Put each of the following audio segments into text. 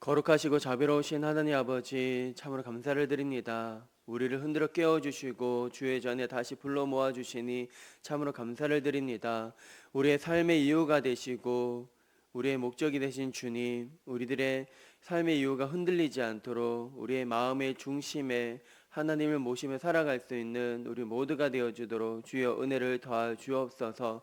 거룩하시고 자비로우신 하나님 아버지, 참으로 감사를 드립니다. 우리를 흔들어 깨워주시고 주의 전에 다시 불러 모아주시니 참으로 감사를 드립니다. 우리의 삶의 이유가 되시고 우리의 목적이 되신 주님, 우리들의 삶의 이유가 흔들리지 않도록 우리의 마음의 중심에 하나님을 모시며 살아갈 수 있는 우리 모두가 되어주도록 주여 은혜를 더하여 주옵소서.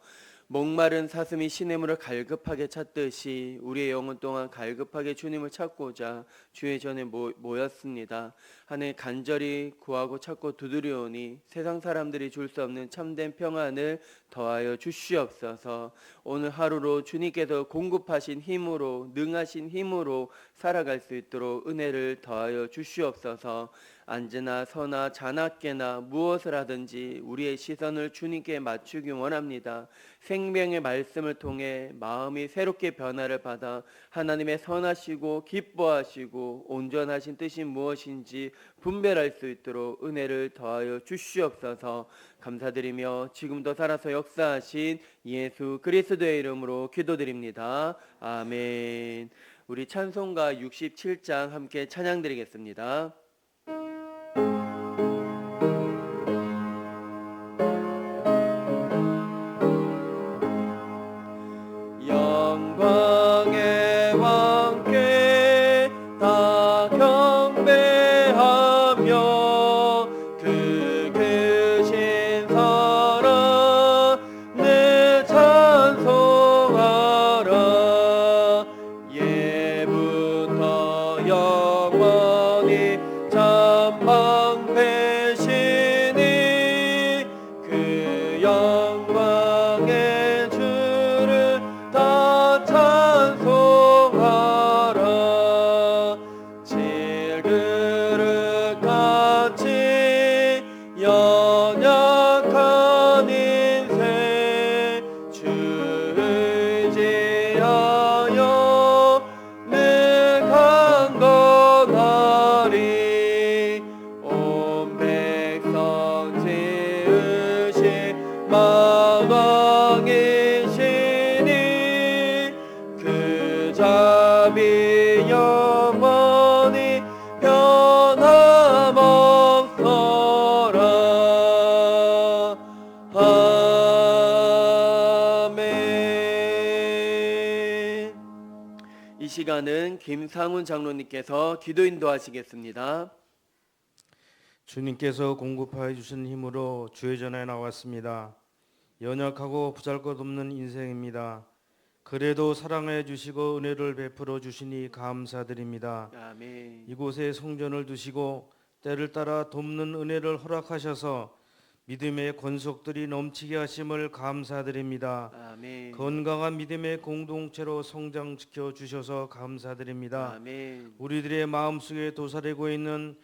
목마른 사슴이 시냇물을 갈급하게 찾듯이 우리의 영혼 또한 갈급하게 주님을 찾고자 주의 전에 모였습니다. 하늘 간절히 구하고 찾고 두드려오니 세상 사람들이 줄 수 없는 참된 평안을 더하여 주시옵소서. 오늘 하루로 주님께서 공급하신 힘으로, 능하신 힘으로 살아갈 수 있도록 은혜를 더하여 주시옵소서. 언제나 서나 자나깨나 무엇을 하든지 우리의 시선을 주님께 맞추기 원합니다. 생명의 말씀을 통해 마음이 새롭게 변화를 받아 하나님의 선하시고 기뻐하시고 온전하신 뜻이 무엇인지 분별할 수 있도록 은혜를 더하여 주시옵소서. 감사드리며 지금도 살아서 역사하신 예수 그리스도의 이름으로 기도드립니다. 아멘. 우리 찬송가 67장 함께 찬양드리겠습니다. 영광의 왕께 다 경배하며 그 크신 사랑 내 찬송하라. 예부터 영원히 전방패시니 그 영광의 주를 다 찬송하라. 질그릇같이 연약한 인생 주 의지하여 내 강건하리. 온 백성 지으신 마왕이시니 그 자비 영원히 변함없어라. 아멘. 이 시간은 김상훈 장로님께서 기도 인도하시겠습니다. 주님께서 공급하여 주신 힘으로 주의 전에 나왔습니다. 연약하고 보잘것없는 인생입니다. 그래도 사랑해 주시고 은혜를 베풀어 주시니 감사드립니다. 아멘. 이곳에 성전을 두시고 때를 따라 돕는 은혜를 허락하셔서 믿음의 권속들이 넘치게 하심을 감사드립니다. 아멘. 건강한 믿음의 공동체로 성장시켜 주셔서 감사드립니다. 아멘. 우리들의 마음속에 도사리고 있는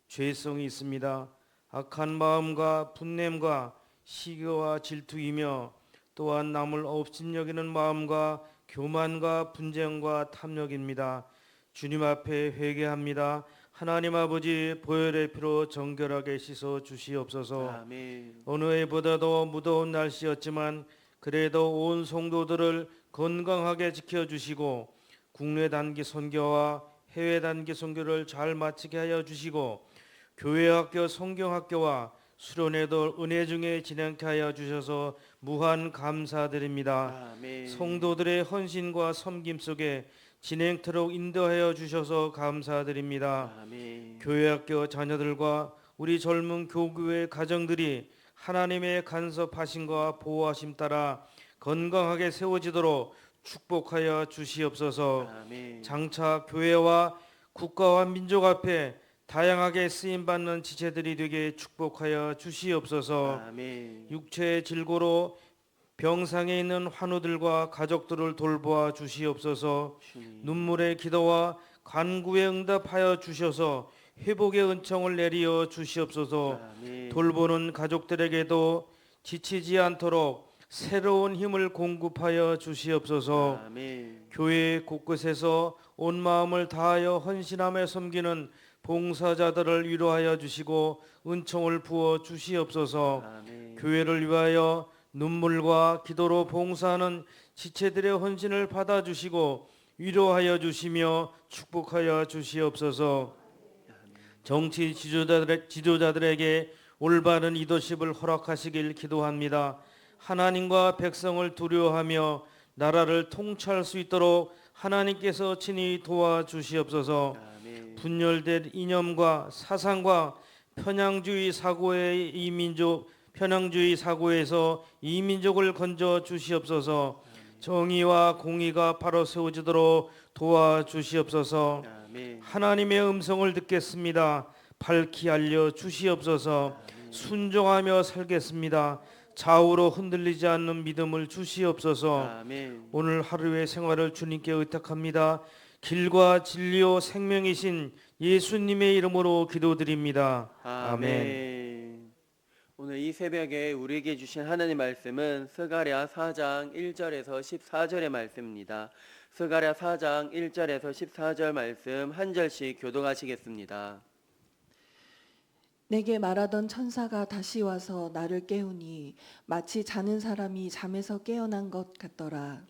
죄성이 있습니다. 악한 마음과 분냄과 시기와 질투이며 또한 남을 업신여기는 마음과 교만과 분쟁과 탐욕입니다. 주님 앞에 회개합니다. 하나님 아버지 보혈의 피로 정결하게 씻어 주시옵소서. 아멘. 어느 해보다도 무더운 날씨였지만 그래도 온 성도들을 건강하게 지켜주시고 국내 단기 선교와 해외 단기 선교를 잘 마치게 하여 주시고 교회학교 성경학교와 수련회도 은혜 중에 진행케 하여 주셔서 무한 감사드립니다. 아멘. 성도들의 헌신과 섬김 속에 진행토록 인도하여 주셔서 감사드립니다. 아멘. 교회학교 자녀들과 우리 젊은 교구의 가정들이 하나님의 간섭하심과 보호하심 따라 건강하게 세워지도록 축복하여 주시옵소서. 아멘. 장차 교회와 국가와 민족 앞에 다양하게 쓰임받는 지체들이 되게 축복하여 주시옵소서. 아멘. 육체의 질고로 병상에 있는 환우들과 가족들을 돌보아 주시옵소서. 주님. 눈물의 기도와 간구에 응답하여 주셔서 회복의 은총을 내리어 주시옵소서. 아멘. 돌보는 가족들에게도 지치지 않도록 새로운 힘을 공급하여 주시옵소서. 아멘. 교회 곳곳에서 온 마음을 다하여 헌신하며 섬기는 봉사자들을 위로하여 주시고 은총을 부어 주시옵소서. 아멘. 교회를 위하여 눈물과 기도로 봉사하는 지체들의 헌신을 받아주시고 위로하여 주시며 축복하여 주시옵소서. 정치 지도자들에게 올바른 리더십을 허락하시길 기도합니다. 하나님과 백성을 두려워하며 나라를 통치할 수 있도록 하나님께서 친히 도와주시옵소서. 아멘. 분열된 이념과 사상과 편향주의 사고에서 이 민족을 건져 주시옵소서. 정의와 공의가 바로 세워지도록 도와주시옵소서. 아멘. 하나님의 음성을 듣겠습니다. 밝히 알려 주시옵소서. 순종하며 살겠습니다. 좌우로 흔들리지 않는 믿음을 주시옵소서. 아멘. 오늘 하루의 생활을 주님께 의탁합니다. 길과 진리요 생명이신 예수님의 이름으로 기도드립니다. 아멘. 오늘 이 새벽에 우리에게 주신 하나님 말씀은 스가랴 4장 1절에서 14절의 말씀입니다. 스가랴 4장 1절에서 14절 말씀 한 절씩 교독하시겠습니다. 내게 말하던 천사가 다시 와서 나를 깨우니 마치 자는 사람이 잠에서 깨어난 것 같더라.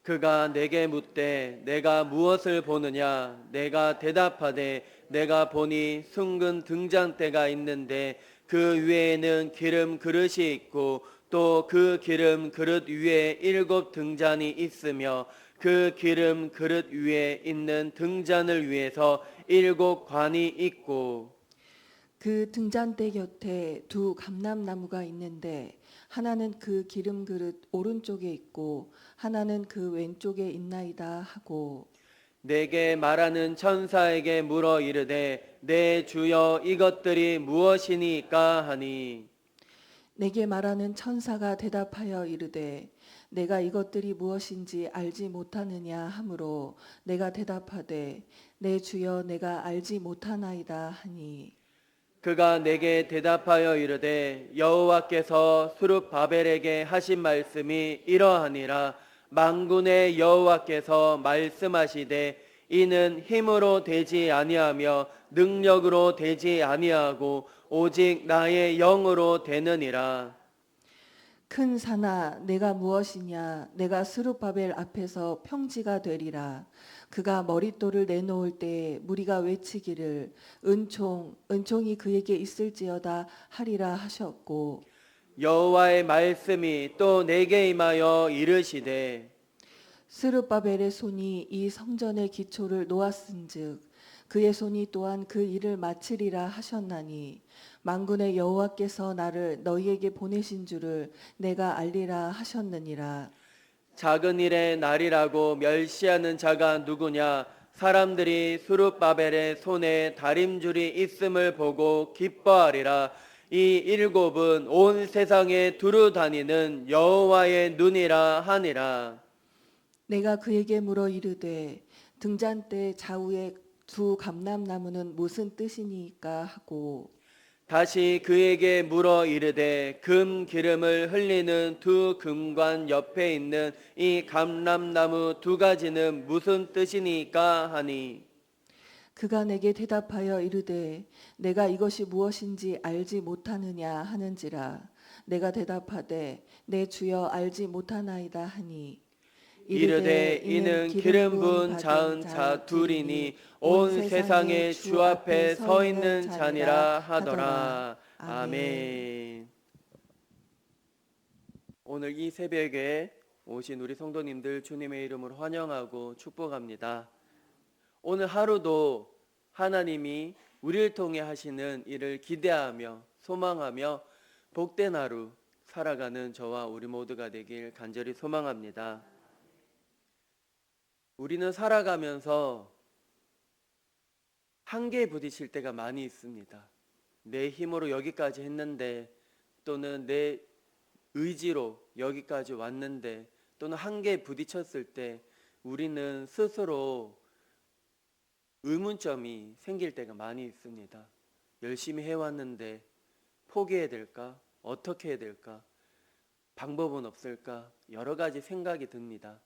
그가 내게 묻되 내가 무엇을 보느냐? 내가 대답하되 내가 보니 숭근 등잔대가 있는데 그 위에는 기름 그릇이 있고 또 그 기름 그릇 위에 7 등잔이 있으며 그 기름 그릇 위에 있는 등잔을 위해서 7 관이 있고 그 등잔대 곁에 2 감람나무가 있는데 하나는 그 기름 그릇 오른쪽에 있고 하나는 그 왼쪽에 있나이다 하고 내게 말하는 천사에게 물어 이르되 내 주여 이것들이 무엇이니까 하니 내게 말하는 천사가 대답하여 이르되 내가 이것들이 무엇인지 알지 못하느냐 하므로 내가 대답하되 내 주여 내가 알지 못하나이다 하니 그가 내게 대답하여 이르되 여호와께서 수룹바벨에게 하신 말씀이 이러하니라. 만군의 여호와께서 말씀하시되 이는 힘으로 되지 아니하며 능력으로 되지 아니하고 오직 나의 영으로 되느니라. 큰 산아 내가 무엇이냐 내가 스룹바벨 앞에서 평지가 되리라. 그가 머릿돌을 내놓을 때 무리가 외치기를 은총이 그에게 있을지어다 하리라 하셨고 여호와의 말씀이 또 내게 임하여 이르시되 스룹바벨의 손이 이 성전의 기초를 놓았은즉 그의 손이 또한 그 일을 마치리라 하셨나니 만군의 여호와께서 나를 너희에게 보내신 줄을 내가 알리라 하셨느니라. 작은 일의 날이라고 멸시하는 자가 누구냐? 사람들이 수룹바벨의 손에 다림줄이 있음을 보고 기뻐하리라. 이 7은 온 세상에 두루 다니는 여호와의 눈이라 하니라. 내가 그에게 물어 이르되 등잔대 좌우에 2 감람나무는 무슨 뜻이니까 하고 다시 그에게 물어 이르되 금 기름을 흘리는 2 금관 옆에 있는 이 감람나무 2가지는 무슨 뜻이니까 하니 그가 내게 대답하여 이르되 내가 이것이 무엇인지 알지 못하느냐 하는지라. 내가 대답하되 내 주여 알지 못하나이다 하니 이르되 이는 기름 부은 자은 자 둘이니 온 세상에 주 앞에 서 있는 자니라 하더라. 아멘. 오늘 이 새벽에 오신 우리 성도님들 주님의 이름으로 환영하고 축복합니다. 오늘 하루도 하나님이 우리를 통해 하시는 일을 기대하며 소망하며 복된 하루 살아가는 저와 우리 모두가 되길 간절히 소망합니다. 우리는 살아가면서 한계에 부딪힐 때가 많이 있습니다. 내 힘으로 여기까지 했는데 또는 내 의지로 여기까지 왔는데 또는 한계에 부딪혔을 때 우리는 스스로 의문점이 생길 때가 많이 있습니다. 열심히 해왔는데 포기해야 될까? 어떻게 해야 될까? 방법은 없을까? 여러 가지 생각이 듭니다.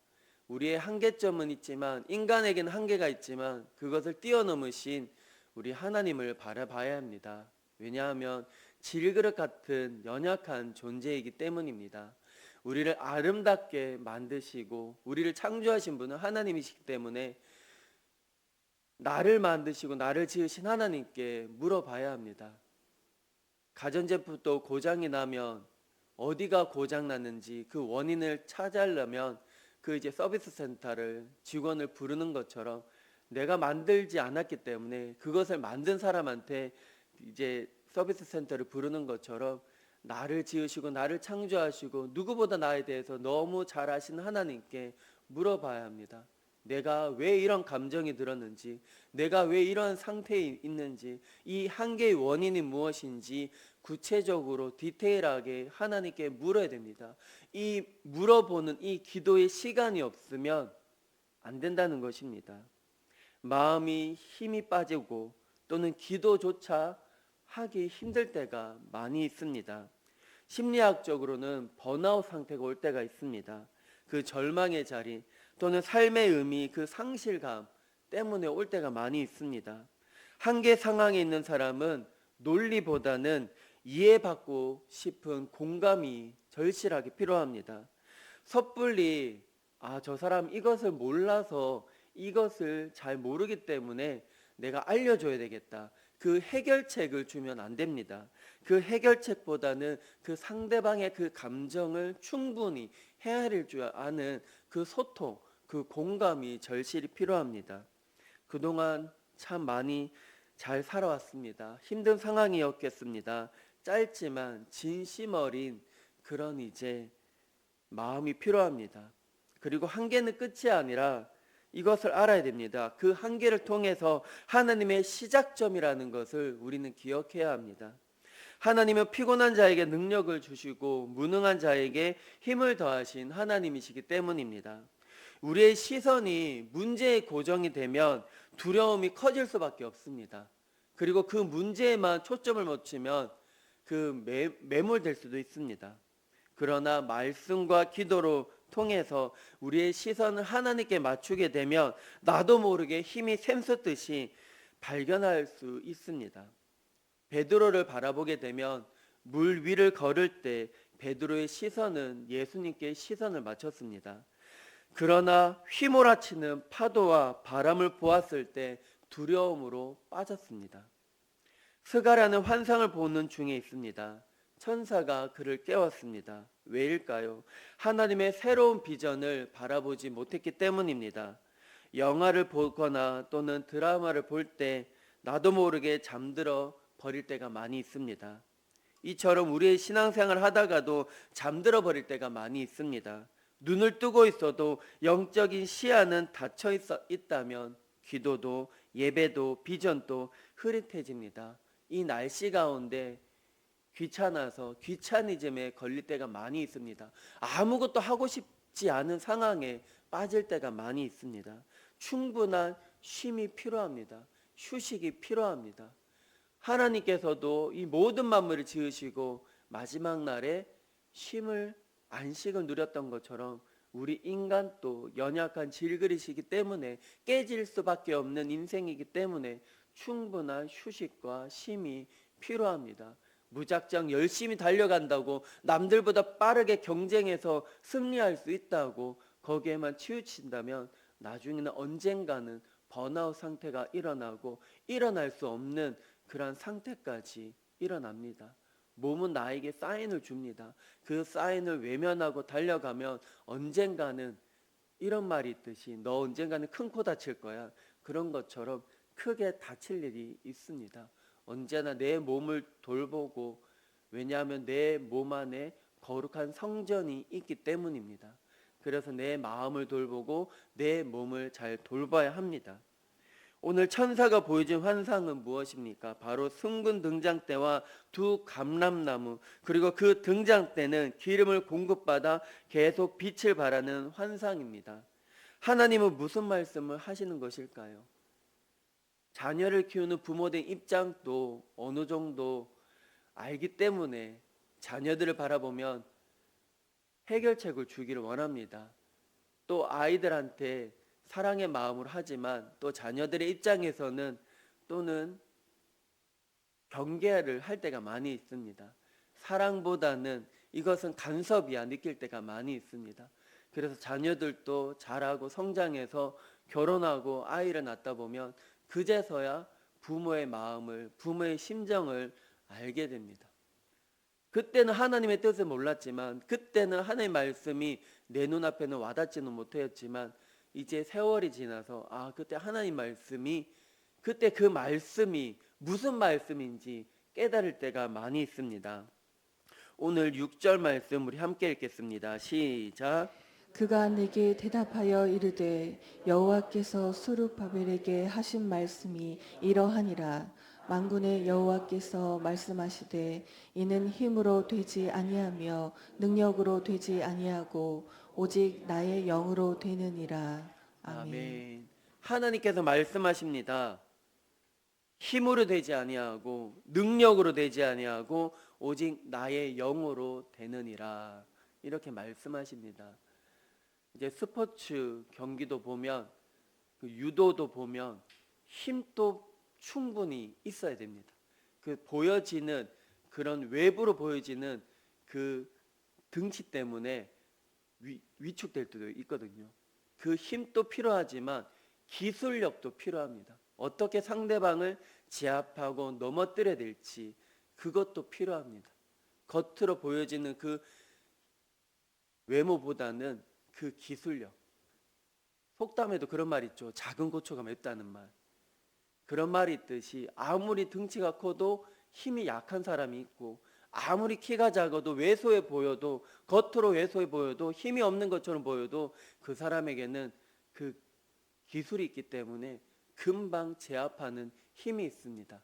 우리의 한계점은 있지만 인간에게는 한계가 있지만 그것을 뛰어넘으신 우리 하나님을 바라봐야 합니다. 왜냐하면 질그릇 같은 연약한 존재이기 때문입니다. 우리를 아름답게 만드시고 우리를 창조하신 분은 하나님이시기 때문에 나를 만드시고 나를 지으신 하나님께 물어봐야 합니다. 가전제품도 고장이 나면 어디가 고장 났는지 그 원인을 찾으려면 그 이제 서비스 센터를 직원을 부르는 것처럼 내가 만들지 않았기 때문에 그것을 만든 사람한테 이제 서비스 센터를 부르는 것처럼 나를 지으시고 나를 창조하시고 누구보다 나에 대해서 너무 잘 아시는 하나님께 물어봐야 합니다. 내가 왜 이런 감정이 들었는지, 내가 왜 이런 상태에 있는지, 이 한계의 원인이 무엇인지 구체적으로 디테일하게 하나님께 물어야 됩니다. 이 물어보는 이 기도의 시간이 없으면 안 된다는 것입니다. 마음이 힘이 빠지고 또는 기도조차 하기 힘들 때가 많이 있습니다. 심리학적으로는 번아웃 상태가 올 때가 있습니다. 그 절망의 자리 또는 삶의 의미, 그 상실감 때문에 올 때가 많이 있습니다. 한계 상황에 있는 사람은 논리보다는 이해받고 싶은 공감이 절실하게 필요합니다. 섣불리 저 사람 이것을 몰라서 이것을 잘 모르기 때문에 내가 알려줘야 되겠다. 그 해결책을 주면 안 됩니다. 그 해결책보다는 그 상대방의 그 감정을 충분히 헤아릴 줄 아는 그 소통, 그 공감이 절실히 필요합니다. 그동안 참 많이 잘 살아왔습니다. 힘든 상황이었겠습니다. 짧지만 진심 어린 그런 이제 마음이 필요합니다. 그리고 한계는 끝이 아니라 이것을 알아야 됩니다. 그 한계를 통해서 하나님의 시작점이라는 것을 우리는 기억해야 합니다. 하나님은 피곤한 자에게 능력을 주시고 무능한 자에게 힘을 더하신 하나님이시기 때문입니다. 우리의 시선이 문제에 고정이 되면 두려움이 커질 수밖에 없습니다. 그리고 그 문제에만 초점을 맞추면 그 매몰될 수도 있습니다. 그러나 말씀과 기도로 통해서 우리의 시선을 하나님께 맞추게 되면 나도 모르게 힘이 샘솟듯이 발견할 수 있습니다. 베드로를 바라보게 되면 물 위를 걸을 때 베드로의 시선은 예수님께 시선을 맞췄습니다. 그러나 휘몰아치는 파도와 바람을 보았을 때 두려움으로 빠졌습니다. 스가라는 환상을 보는 중에 있습니다. 천사가 그를 깨웠습니다. 왜일까요? 하나님의 새로운 비전을 바라보지 못했기 때문입니다. 영화를 보거나 또는 드라마를 볼 때 나도 모르게 잠들어 버릴 때가 많이 있습니다. 이처럼 우리의 신앙생활을 하다가도 잠들어 버릴 때가 많이 있습니다. 눈을 뜨고 있어도 영적인 시야는 닫혀 있다면 기도도 예배도 비전도 흐릿해집니다. 이 날씨 가운데 귀찮아서 귀차니즘에 걸릴 때가 많이 있습니다. 아무것도 하고 싶지 않은 상황에 빠질 때가 많이 있습니다. 충분한 쉼이 필요합니다. 휴식이 필요합니다. 하나님께서도 이 모든 만물을 지으시고 마지막 날에 쉼을 안식을 누렸던 것처럼 우리 인간도 연약한 질그릇이기 때문에 깨질 수밖에 없는 인생이기 때문에 충분한 휴식과 쉼이 필요합니다. 무작정 열심히 달려간다고 남들보다 빠르게 경쟁해서 승리할 수 있다고 거기에만 치우친다면 나중에는 언젠가는 번아웃 상태가 일어나고 일어날 수 없는 그런 상태까지 일어납니다. 몸은 나에게 사인을 줍니다. 그 사인을 외면하고 달려가면 언젠가는 이런 말이 있듯이 너 언젠가는 큰 코 다칠 거야. 그런 것처럼 크게 다칠 일이 있습니다. 언제나 내 몸을 돌보고 왜냐하면 내 몸 안에 거룩한 성전이 있기 때문입니다. 그래서 내 마음을 돌보고 내 몸을 잘 돌봐야 합니다. 오늘 천사가 보여준 환상은 무엇입니까? 바로 순금 등장대와 두 감람나무 그리고 그 등장대는 기름을 공급받아 계속 빛을 발하는 환상입니다. 하나님은 무슨 말씀을 하시는 것일까요? 자녀를 키우는 부모된 입장도 어느 정도 알기 때문에 자녀들을 바라보면 해결책을 주기를 원합니다. 또 아이들한테 사랑의 마음으로 하지만 또 자녀들의 입장에서는 또는 경계를 할 때가 많이 있습니다. 사랑보다는 이것은 간섭이야 느낄 때가 많이 있습니다. 그래서 자녀들도 자라고 성장해서 결혼하고 아이를 낳다 보면 그제서야 부모의 마음을, 부모의 심정을 알게 됩니다. 그때는 하나님의 뜻을 몰랐지만, 그때는 하나님의 말씀이 내 눈앞에는 와닿지는 못하였지만, 이제 세월이 지나서 그때 하나님 말씀이, 그때 그 말씀이 무슨 말씀인지 깨달을 때가 많이 있습니다. 오늘 6절 말씀 우리 함께 읽겠습니다. 시작. 그가 내게 대답하여 이르되 여호와께서 수룹바벨에게 하신 말씀이 이러하니라. 만군의 여호와께서 말씀하시되 이는 힘으로 되지 아니하며 능력으로 되지 아니하고 오직 나의 영으로 되느니라. 아멘. 아멘. 하나님께서 말씀하십니다. 힘으로 되지 아니하고 능력으로 되지 아니하고 오직 나의 영으로 되느니라. 이렇게 말씀하십니다. 이제 스포츠 경기도 보면, 그 유도도 보면 힘도 충분히 있어야 됩니다. 그 보여지는, 그런 외부로 보여지는 그 등치 때문에 위축될 때도 있거든요. 그 힘도 필요하지만 기술력도 필요합니다. 어떻게 상대방을 제압하고 넘어뜨려야 될지 그것도 필요합니다. 겉으로 보여지는 그 외모보다는 그 기술력. 속담에도 그런 말 있죠. 작은 고초가 맵다는 말. 그런 말이 있듯이 아무리 등치가 커도 힘이 약한 사람이 있고, 아무리 키가 작아도 왜소해 보여도, 겉으로 왜소해 보여도, 힘이 없는 것처럼 보여도 그 사람에게는 그 기술이 있기 때문에 금방 제압하는 힘이 있습니다.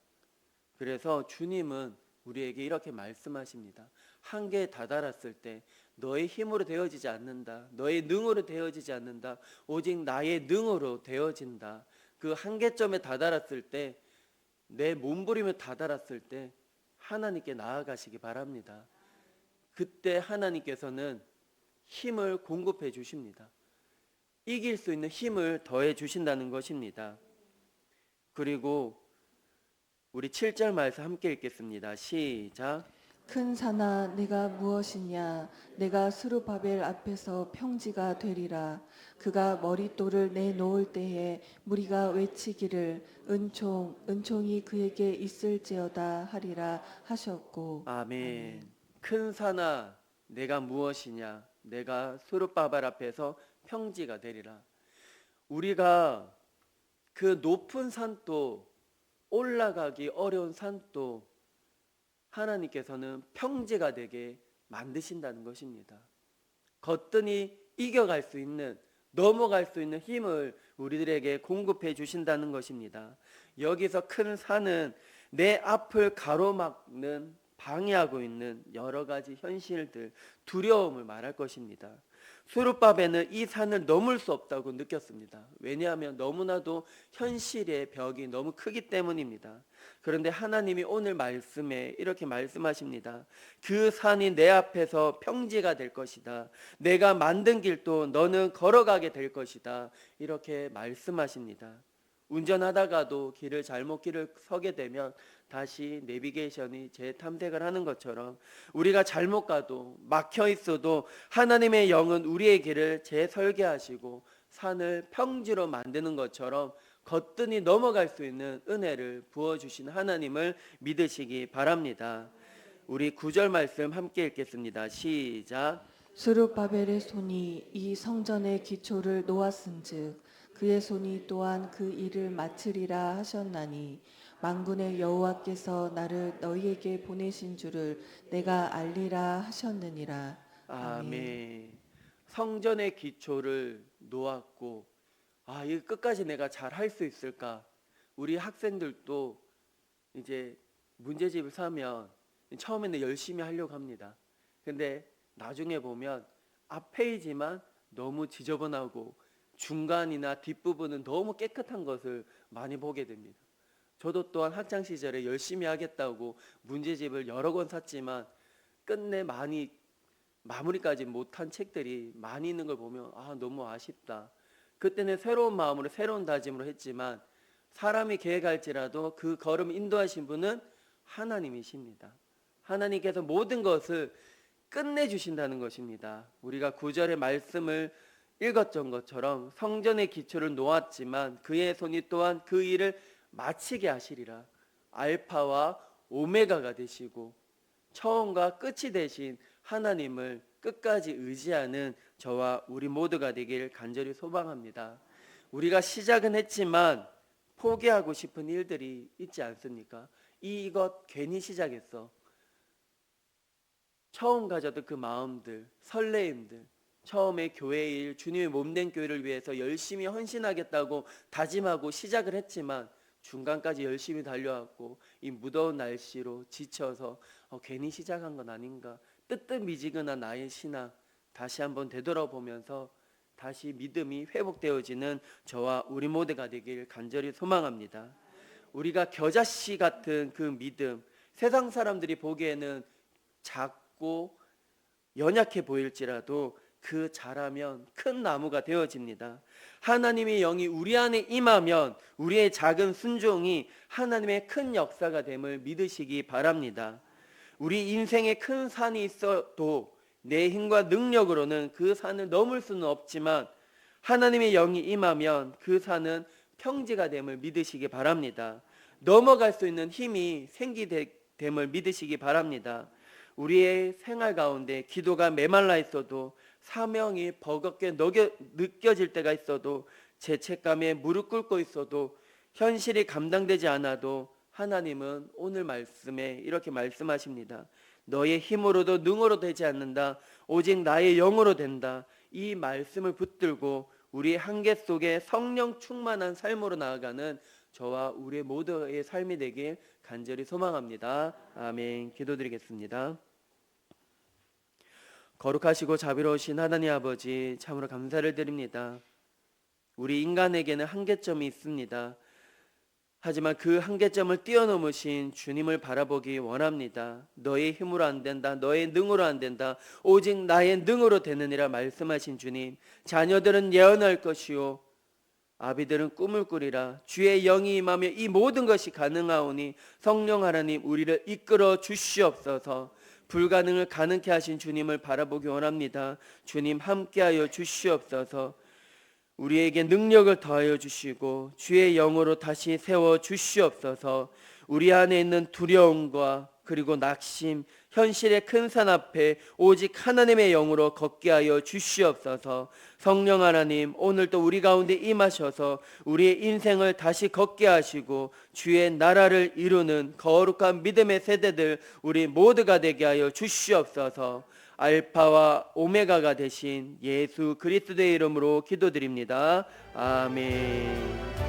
그래서 주님은 우리에게 이렇게 말씀하십니다. 한계에 다다랐을 때 너의 힘으로 되어지지 않는다. 너의 능으로 되어지지 않는다. 오직 나의 능으로 되어진다. 그 한계점에 다다랐을 때, 내 몸부림에 다다랐을 때 하나님께 나아가시기 바랍니다. 그때 하나님께서는 힘을 공급해 주십니다. 이길 수 있는 힘을 더해 주신다는 것입니다. 그리고 우리 7절 말씀 함께 읽겠습니다. 시작. 큰 산아 내가 무엇이냐. 내가 스룹바벨 앞에서 평지가 되리라. 그가 머릿돌을 내놓을 때에 무리가 외치기를 은총이 그에게 있을지어다 하리라 하셨고. 아멘. 큰 산아 내가 무엇이냐. 내가 스룹바벨 앞에서 평지가 되리라. 우리가 그 높은 산도, 올라가기 어려운 산도 하나님께서는 평지가 되게 만드신다는 것입니다. 거뜬히 이겨갈 수 있는, 넘어갈 수 있는 힘을 우리들에게 공급해 주신다는 것입니다. 여기서 큰 산은 내 앞을 가로막는, 방해하고 있는 여러 가지 현실들, 두려움을 말할 것입니다. 스룹바벨은 이 산을 넘을 수 없다고 느꼈습니다. 왜냐하면 너무나도 현실의 벽이 너무 크기 때문입니다. 그런데 하나님이 오늘 말씀에 이렇게 말씀하십니다. 그 산이 내 앞에서 평지가 될 것이다. 내가 만든 길도 너는 걸어가게 될 것이다. 이렇게 말씀하십니다. 운전하다가도 길을 서게 되면 다시 내비게이션이 재탐색을 하는 것처럼, 우리가 잘못 가도 막혀 있어도 하나님의 영은 우리의 길을 재설계하시고 산을 평지로 만드는 것처럼 거뜬히 넘어갈 수 있는 은혜를 부어주신 하나님을 믿으시기 바랍니다. 우리 9절 말씀 함께 읽겠습니다. 시작. 스룹바벨의 손이 이 성전의 기초를 놓았은즉 그의 손이 또한 그 일을 마치리라 하셨나니 만군의 여호와께서 나를 너희에게 보내신 줄을 내가 알리라 하셨느니라. 아멘. 성전의 기초를 놓았고, 이거 끝까지 내가 잘 할 수 있을까? 우리 학생들도 이제 문제집을 사면 처음에는 열심히 하려고 합니다. 근데 나중에 보면 앞 페이지만 너무 지저분하고 중간이나 뒷부분은 너무 깨끗한 것을 많이 보게 됩니다. 저도 또한 학창 시절에 열심히 하겠다고 문제집을 여러 권 샀지만 끝내 많이 마무리까지 못한 책들이 많이 있는 걸 보면 너무 아쉽다. 그때는 새로운 마음으로 새로운 다짐으로 했지만 사람이 계획할지라도 그 걸음 인도하신 분은 하나님이십니다. 하나님께서 모든 것을 끝내주신다는 것입니다. 우리가 9절의 말씀을 읽었던 것처럼 성전의 기초를 놓았지만 그의 손이 또한 그 일을 마치게 하시리라. 알파와 오메가가 되시고 처음과 끝이 되신 하나님을 끝까지 의지하는 저와 우리 모두가 되길 간절히 소망합니다. 우리가 시작은 했지만 포기하고 싶은 일들이 있지 않습니까? 이것 괜히 시작했어. 처음 가졌던 그 마음들, 설레임들, 처음에 교회의 일, 주님의 몸된 교회를 위해서 열심히 헌신하겠다고 다짐하고 시작을 했지만 중간까지 열심히 달려왔고 이 무더운 날씨로 지쳐서 괜히 시작한 건 아닌가, 뜨뜻미지근한 나의 신앙 다시 한번 되돌아보면서 다시 믿음이 회복되어지는 저와 우리 모두가 되길 간절히 소망합니다. 우리가 겨자씨 같은 그 믿음, 세상 사람들이 보기에는 작고 연약해 보일지라도 그 자라면 큰 나무가 되어집니다. 하나님의 영이 우리 안에 임하면 우리의 작은 순종이 하나님의 큰 역사가 됨을 믿으시기 바랍니다. 우리 인생에 큰 산이 있어도 내 힘과 능력으로는 그 산을 넘을 수는 없지만 하나님의 영이 임하면 그 산은 평지가 됨을 믿으시기 바랍니다. 넘어갈 수 있는 힘이 생기됨을 믿으시기 바랍니다. 우리의 생활 가운데 기도가 메말라 있어도 사명이 버겁게 느껴질 때가 있어도 죄책감에 무릎 꿇고 있어도 현실이 감당되지 않아도 하나님은 오늘 말씀에 이렇게 말씀하십니다. 너의 힘으로도 능으로 되지 않는다. 오직 나의 영으로 된다. 이 말씀을 붙들고 우리의 한계 속에 성령 충만한 삶으로 나아가는 저와 우리 모두의 삶이 되길 간절히 소망합니다. 아멘. 기도드리겠습니다. 거룩하시고 자비로우신 하나님 아버지, 참으로 감사를 드립니다. 우리 인간에게는 한계점이 있습니다. 하지만 그 한계점을 뛰어넘으신 주님을 바라보기 원합니다. 너의 힘으로 안 된다. 너의 능으로 안 된다. 오직 나의 능으로 되느니라 말씀하신 주님, 자녀들은 예언할 것이요 아비들은 꿈을 꾸리라. 주의 영이 임하며 이 모든 것이 가능하오니 성령 하나님 우리를 이끌어 주시옵소서. 불가능을 가능케 하신 주님을 바라보기 원합니다. 주님 함께하여 주시옵소서. 우리에게 능력을 더하여 주시고 주의 영으로 다시 세워 주시옵소서. 우리 안에 있는 두려움과 그리고 낙심, 현실의 큰 산 앞에 오직 하나님의 영으로 걷게 하여 주시옵소서. 성령 하나님, 오늘도 우리 가운데 임하셔서 우리의 인생을 다시 걷게 하시고 주의 나라를 이루는 거룩한 믿음의 세대들 우리 모두가 되게 하여 주시옵소서. 알파와 오메가가 되신 예수 그리스도의 이름으로 기도드립니다. 아멘.